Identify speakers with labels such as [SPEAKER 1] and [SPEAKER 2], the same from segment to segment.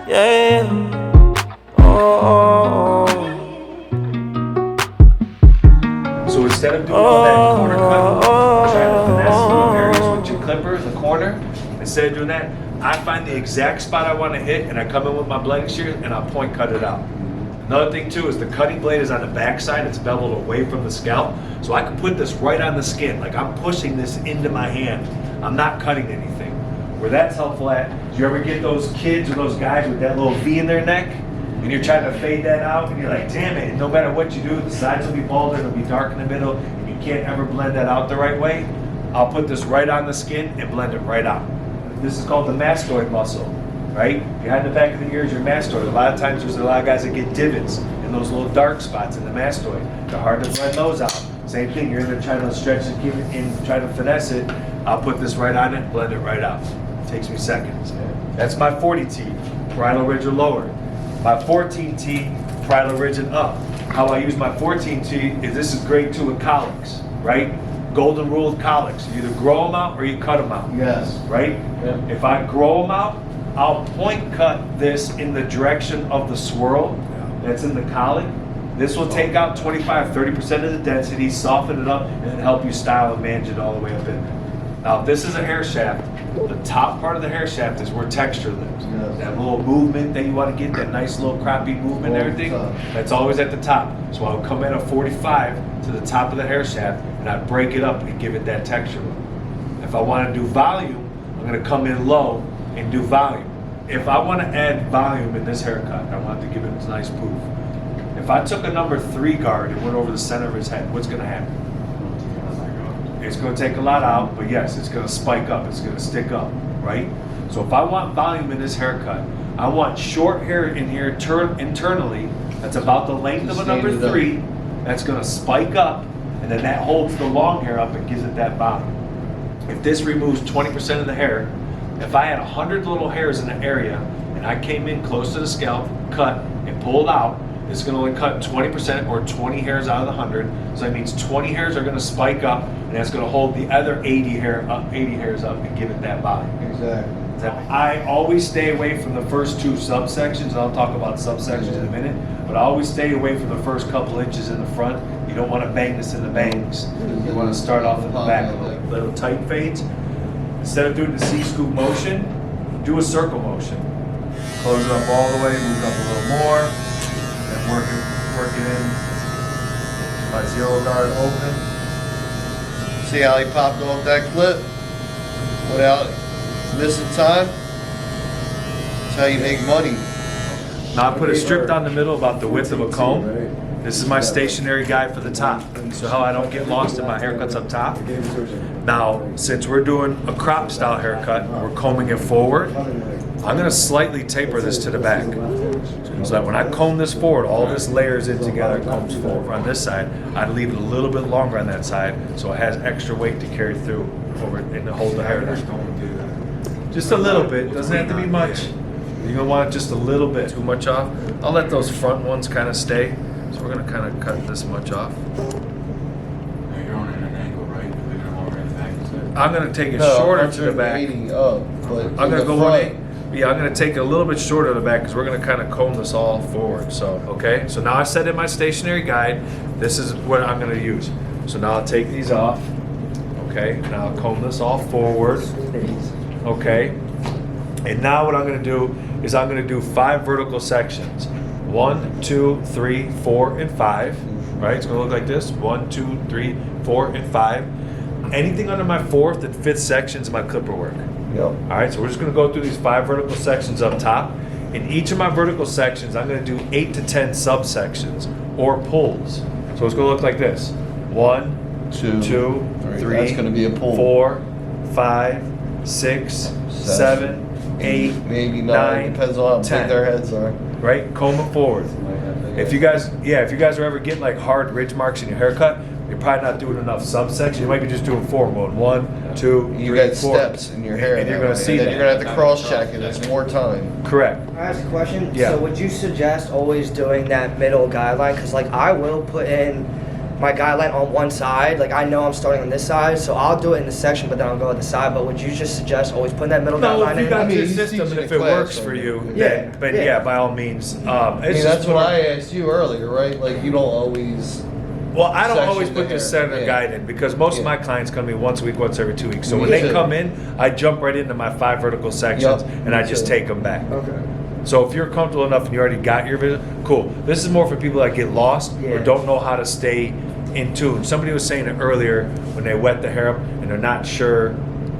[SPEAKER 1] Yeah. Oh.
[SPEAKER 2] So instead of doing all that corner cut, trying to finesse little areas with your clipper in the corner, instead of doing that, I find the exact spot I want to hit, and I come in with my blending shears and I'll point cut it out. Another thing too is the cutting blade is on the back side, it's beveled away from the scalp, so I can put this right on the skin, like I'm pushing this into my hand. I'm not cutting anything. Where that's helpful at, do you ever get those kids or those guys with that little V in their neck? And you're trying to fade that out, and you're like, damn it, no matter what you do, the sides will be balder, it'll be dark in the middle, and you can't ever blend that out the right way. I'll put this right on the skin and blend it right out. This is called the mastoid muscle, right? Behind the back of the ear is your mastoid. A lot of times there's a lot of guys that get divots in those little dark spots in the mastoid. They're hard to blend those out. Same thing, you're gonna try to stretch it and try to finesse it. I'll put this right on it, blend it right out. It takes me seconds. That's my 40T, parietal ridge or lower. My 14T, parietal ridge and up. How I use my 14T is this is grade 2 with colics, right? Golden rule of colics. You either grow them out or you cut them out.
[SPEAKER 3] Yes.
[SPEAKER 2] Right?
[SPEAKER 3] Yeah.
[SPEAKER 2] If I grow them out, I'll point cut this in the direction of the swirl that's in the colic. This will take out 25-30% of the density, soften it up, and then help you style and manage it all the way up in there. Now, if this is a hair shaft, the top part of the hair shaft is where texture lives.
[SPEAKER 3] Yes.
[SPEAKER 2] That little movement that you want to get, that nice little crappy movement and everything, that's always at the top. So I'll come in at 45 to the top of the hair shaft, and I break it up and give it that texture look. If I want to do volume, I'm going to come in low and do volume. If I want to add volume in this haircut, I want to give it a nice poof. If I took a number 3 guard and went over the center of his head, what's going to happen? It's going to take a lot out, but yes, it's going to spike up. It's going to stick up, right? So if I want volume in this haircut, I want short hair in here internally that's about the length of a number 3. That's going to spike up, and then that holds the long hair up and gives it that volume. If this removes 20% of the hair, if I had 100 little hairs in an area and I came in close to the scalp, cut, and pulled out, it's going to only cut 20% or 20 hairs out of the 100. So that means 20 hairs are going to spike up, and that's going to hold the other 80 hairs up and give it that volume.
[SPEAKER 3] Exactly.
[SPEAKER 2] I always stay away from the first 2 subsections. I'll talk about subsections in a minute, but I always stay away from the first couple inches in the front. You don't want to bang this in the bangs. You want to start off in the back, little tight fades. Instead of doing the C-scoop motion, do a circle motion. Close it up all the way, move it up a little more, and work it in. My 0 guard open.
[SPEAKER 3] See how he popped off that clip without missing time? That's how you make money.
[SPEAKER 2] Now I put a strip down the middle about the width of a comb. This is my stationary guide for the top. So how I don't get lost in my haircuts up top. Now, since we're doing a crop style haircut, we're combing it forward, I'm gonna slightly taper this to the back. So that when I comb this forward, all this layers in together, combs forward. On this side, I leave it a little bit longer on that side, so it has extra weight to carry through over and to hold the hair down. Just a little bit, doesn't have to be much. You're gonna want just a little bit. Too much off. I'll let those front ones kind of stay. So we're gonna kind of cut this much off. I'm gonna take it shorter to the back. I'm gonna go 180. Yeah, I'm gonna take it a little bit shorter to the back because we're gonna kind of comb this all forward. So, okay. So now I set in my stationary guide. This is what I'm gonna use. So now I'll take these off. Okay. Now I'll comb this all forward. Okay. And now what I'm gonna do is I'm gonna do 5 vertical sections. 1, 2, 3, 4, and 5. Right? It's gonna look like this. 1, 2, 3, 4, and 5. Anything under my 4th and 5th sections of my clipper work.
[SPEAKER 3] Yep.
[SPEAKER 2] All right, so we're just going to go through these 5 vertical sections up top. In each of my vertical sections, I'm going to do 8 to 10 subsections or pulls. So it's going to look like this: 1, 2, 3.
[SPEAKER 3] That's going to be a pull.
[SPEAKER 2] 4, 5, 6, 7, 8,
[SPEAKER 3] maybe
[SPEAKER 2] 9.
[SPEAKER 3] Depends on how
[SPEAKER 2] 10.
[SPEAKER 3] big their heads are.
[SPEAKER 2] Right, comb it forward. If you guys are ever getting like hard ridge marks in your haircut, you're probably not doing enough subsections. You might be just doing 4, going 1, 2,
[SPEAKER 3] You
[SPEAKER 2] 3,
[SPEAKER 3] got
[SPEAKER 2] 4.
[SPEAKER 3] steps in your hair,
[SPEAKER 2] and you're going to see
[SPEAKER 3] then
[SPEAKER 2] that.
[SPEAKER 3] you're going to have to cross check it. It's more time.
[SPEAKER 2] Correct.
[SPEAKER 4] I ask a question.
[SPEAKER 2] Yeah.
[SPEAKER 4] So would you suggest always doing that middle guideline? Because like I will put in
[SPEAKER 1] my guideline on one side. Like I know I'm starting on this side, so I'll do it in the section, but then I'll go at the side. But would you just suggest always putting that middle
[SPEAKER 2] No,
[SPEAKER 1] guideline
[SPEAKER 2] if you
[SPEAKER 1] in?
[SPEAKER 2] got your
[SPEAKER 3] he's
[SPEAKER 2] system and
[SPEAKER 3] teaching
[SPEAKER 2] if
[SPEAKER 3] a
[SPEAKER 2] it
[SPEAKER 3] class
[SPEAKER 2] works for
[SPEAKER 3] on it.
[SPEAKER 2] you,
[SPEAKER 1] Yeah,
[SPEAKER 2] then, but
[SPEAKER 1] yeah.
[SPEAKER 2] yeah, by all means. It's
[SPEAKER 3] I mean,
[SPEAKER 2] just
[SPEAKER 3] that's what
[SPEAKER 2] more-
[SPEAKER 3] I asked you earlier, right? Like, you don't always.
[SPEAKER 2] Well, I don't
[SPEAKER 3] section
[SPEAKER 2] always put
[SPEAKER 3] there,
[SPEAKER 2] the center
[SPEAKER 3] yeah.
[SPEAKER 2] guide in because most of
[SPEAKER 3] Yeah.
[SPEAKER 2] my clients come in once a week, once every 2 weeks. So
[SPEAKER 3] Me
[SPEAKER 2] when they
[SPEAKER 3] too.
[SPEAKER 2] come in, I jump right into my 5 vertical sections
[SPEAKER 3] Yup,
[SPEAKER 2] and I
[SPEAKER 3] me
[SPEAKER 2] just
[SPEAKER 3] too.
[SPEAKER 2] take them back.
[SPEAKER 1] Okay.
[SPEAKER 2] So if you're comfortable enough and you already got your vision, cool. This is more for people that get lost or
[SPEAKER 1] Yeah.
[SPEAKER 2] don't know how to stay in tune. Somebody was saying it earlier when they wet the hair up and they're not sure,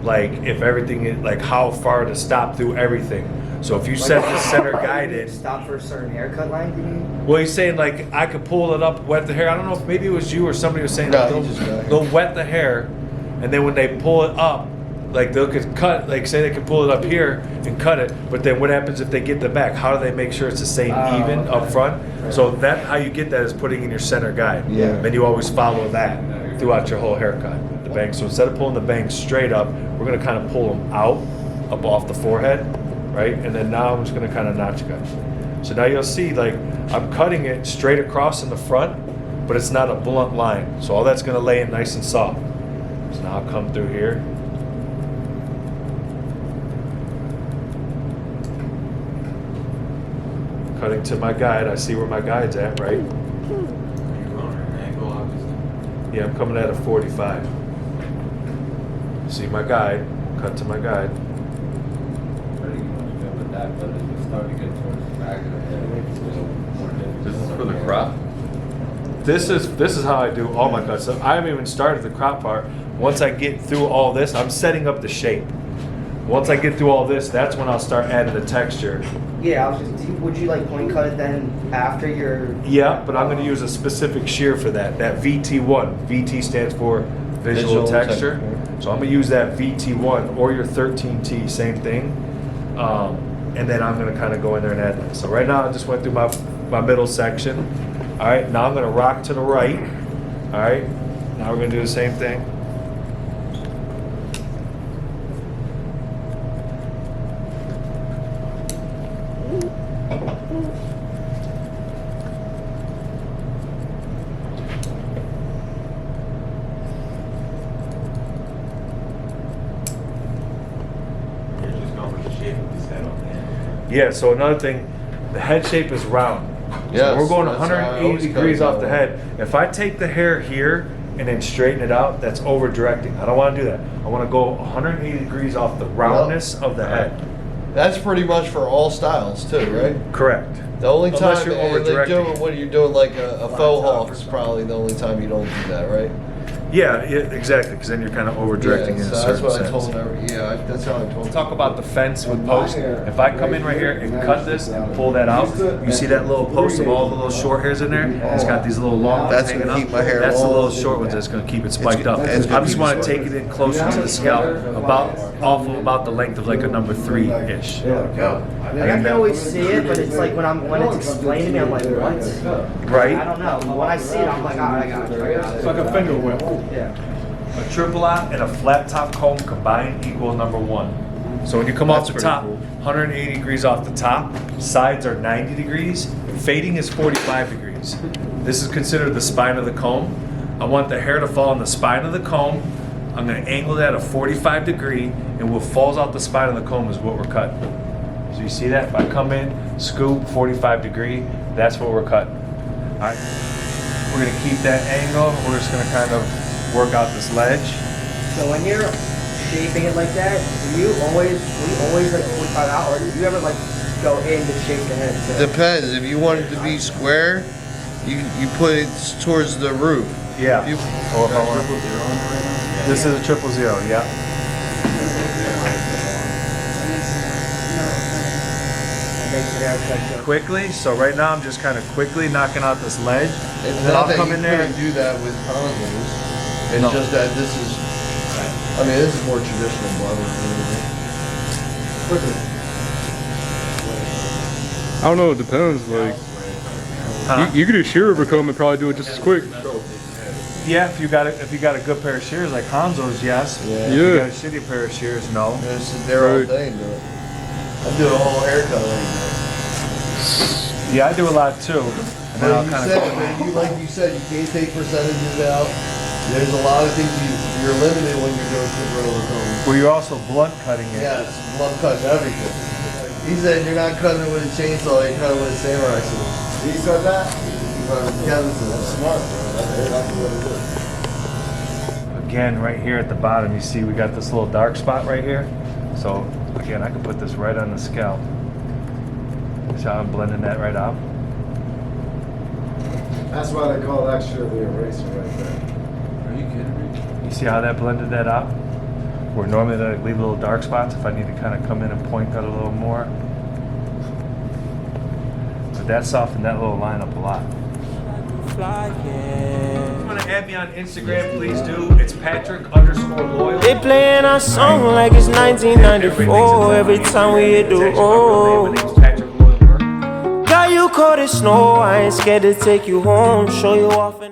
[SPEAKER 2] like if everything is like how far to stop through everything. So if you set the center guide in,
[SPEAKER 1] Stop for a certain haircut length, you mean?
[SPEAKER 2] well, he's saying like I could pull it up, wet the hair. I don't know if maybe it was you or somebody was saying
[SPEAKER 3] No,
[SPEAKER 2] like,
[SPEAKER 3] he just got it.
[SPEAKER 2] they'll wet the hair, and then when they pull it up, like they could cut, like say they could pull it up here and cut it. But then what happens if they get the back? How do they make sure it's the same even
[SPEAKER 1] Okay.
[SPEAKER 2] up front? So that how you get that is putting in your center guide.
[SPEAKER 3] Yeah.
[SPEAKER 2] Then you always follow that throughout your whole haircut. The bangs. So instead of pulling the bangs straight up, we're gonna kind of pull them out, up off the forehead, right? And then now I'm just gonna kind of notch cut. So now you'll see like I'm cutting it straight across in the front, but it's not a blunt line. So all that's gonna lay in nice and soft. So now I'll come through here. Cutting to my guide. I see where my guide's at, right? Yeah, I'm coming at a 45. See my guide. Cut to my guide.
[SPEAKER 4] This is for the crop?
[SPEAKER 2] This is how I do all my cuts. So I haven't even started the crop part. Once I get through all this, I'm setting up the shape. Once I get through all this, that's when I'll start adding the texture.
[SPEAKER 1] Yeah, I was just. Would you like point cut it then after your?
[SPEAKER 2] Yeah, but I'm going to use a specific shear for that. That VT1. VT stands for visual texture. So I'm going to use that VT1 or your 13T, same thing. And then I'm going to kind of go in there and add that. So right now I just went through my middle section. All right, now I'm going to rock to the right. All right, now we're going to do the same thing.
[SPEAKER 4] You're just going with the shape of his head on the end.
[SPEAKER 2] Yeah, so another thing, the head shape is round.
[SPEAKER 3] Yes,
[SPEAKER 2] So we're going
[SPEAKER 3] that's how I
[SPEAKER 2] 180
[SPEAKER 3] always cut
[SPEAKER 2] degrees
[SPEAKER 3] it
[SPEAKER 2] off the
[SPEAKER 3] that way.
[SPEAKER 2] head. If I take the hair here and then straighten it out, that's over directing. I don't want to do that. I want to go 180 degrees off the roundness of the head.
[SPEAKER 3] That's pretty much for all styles too, right?
[SPEAKER 2] Correct.
[SPEAKER 3] The only
[SPEAKER 2] Unless
[SPEAKER 3] time
[SPEAKER 2] you're
[SPEAKER 3] like
[SPEAKER 2] over-directing.
[SPEAKER 3] doing when you're doing like a faux hawk is probably the only time you don't do that, right?
[SPEAKER 2] Yeah, exactly, because then you're kind of over directing
[SPEAKER 3] Yeah,
[SPEAKER 2] in a
[SPEAKER 3] so that's
[SPEAKER 2] certain
[SPEAKER 3] what I
[SPEAKER 2] sense.
[SPEAKER 3] told him. That's how I told him.
[SPEAKER 2] Talk about the fence with posts. If I come in right here and cut this and pull that out, you see that little post of all the little short hairs in there? It's got these little long ones
[SPEAKER 3] That's
[SPEAKER 2] hanging
[SPEAKER 3] gonna
[SPEAKER 2] up.
[SPEAKER 3] keep my hair
[SPEAKER 2] That's the
[SPEAKER 3] long.
[SPEAKER 2] little short ones that's going to keep it spiked up.
[SPEAKER 3] it's
[SPEAKER 2] I
[SPEAKER 3] gonna
[SPEAKER 2] just
[SPEAKER 3] keep
[SPEAKER 2] want
[SPEAKER 3] it
[SPEAKER 2] to take it in closer to the scalp, about the length of like a number 3-ish.
[SPEAKER 1] Like I can always see it, but it's like when it's explained to me, I'm like, what?
[SPEAKER 2] Right?
[SPEAKER 1] I don't know. When I see it, I'm like, ah, I got it.
[SPEAKER 5] It's like a finger whip.
[SPEAKER 1] Yeah.
[SPEAKER 2] A triple knot and a flat top comb combined equal number 1. So when you come off
[SPEAKER 3] That's
[SPEAKER 2] the
[SPEAKER 3] pretty
[SPEAKER 2] top,
[SPEAKER 3] cool.
[SPEAKER 2] 180 degrees off the top, sides are 90 degrees, fading is 45 degrees. This is considered the spine of the comb. I want the hair to fall on the spine of the comb. I'm going to angle that at a 45 degree, and what falls out the spine of the comb is what we're cutting. So you see that? If I come in, scoop, 45 degree, that's what we're cutting. All right. We're going to keep that angle. We're just going to kind of work out this ledge.
[SPEAKER 1] So when you're shaping it like that, will you always like 45 out, or do you ever like go in to shape the head? too?
[SPEAKER 3] Depends. If you want it to be square, you put it towards the roof.
[SPEAKER 2] Yeah.
[SPEAKER 3] You,
[SPEAKER 2] Or if I want- This is a 000, yeah.
[SPEAKER 1] That makes the haircut go-
[SPEAKER 2] Quickly, so right now I'm just kind of quickly knocking out this ledge.
[SPEAKER 3] it's
[SPEAKER 2] And then
[SPEAKER 3] not
[SPEAKER 2] I'll
[SPEAKER 3] that
[SPEAKER 2] come
[SPEAKER 3] you
[SPEAKER 2] in there.
[SPEAKER 3] couldn't do that with Hanzo's. It's
[SPEAKER 2] No.
[SPEAKER 3] just that this is. I mean, this is more traditional barber.
[SPEAKER 5] I don't know, it depends. Like,
[SPEAKER 2] Huh?
[SPEAKER 5] you could do shearer become and probably do it just as quick.
[SPEAKER 2] Yeah, if you got a good pair of shears like Hanzo's, yes.
[SPEAKER 3] Yeah.
[SPEAKER 2] If you
[SPEAKER 5] Yeah.
[SPEAKER 2] got a shitty pair of shears, no.
[SPEAKER 3] Just sit there all
[SPEAKER 5] Right.
[SPEAKER 3] day and do it. I do a whole haircut like that.
[SPEAKER 2] Yeah, I do a lot too. And then I'll kind of
[SPEAKER 3] Like you said, you can't take percentages out. There's a lot of things you're limited when you're doing clipper over combs.
[SPEAKER 2] Well, you're also blunt cutting it.
[SPEAKER 3] Yes, blunt cutting everything. He said you're not cutting it with a chainsaw, you're cutting it with a samurai sword. He said that? Kevin said that's smart, bro. That's exactly what it is.
[SPEAKER 2] Again, right here at the bottom, you see we got this little dark spot right here. So again, I can put this right on the scalp. See how I'm blending that right out?
[SPEAKER 6] That's why they call that shit the eraser right there.
[SPEAKER 4] Are you kidding me?
[SPEAKER 2] You see how that blended that out? Where normally they leave little dark spots if I need to kind of come in and point that a little more. But that softened that little line up a lot. If you want to add me on Instagram, please do. It's Patrick_Loyal.
[SPEAKER 7] They playing our song like it's 1994 every time we hit the road.
[SPEAKER 2] My name's Patrick Loyal Burke.
[SPEAKER 7] Got you cold as snow, I ain't scared to take you home, show you off.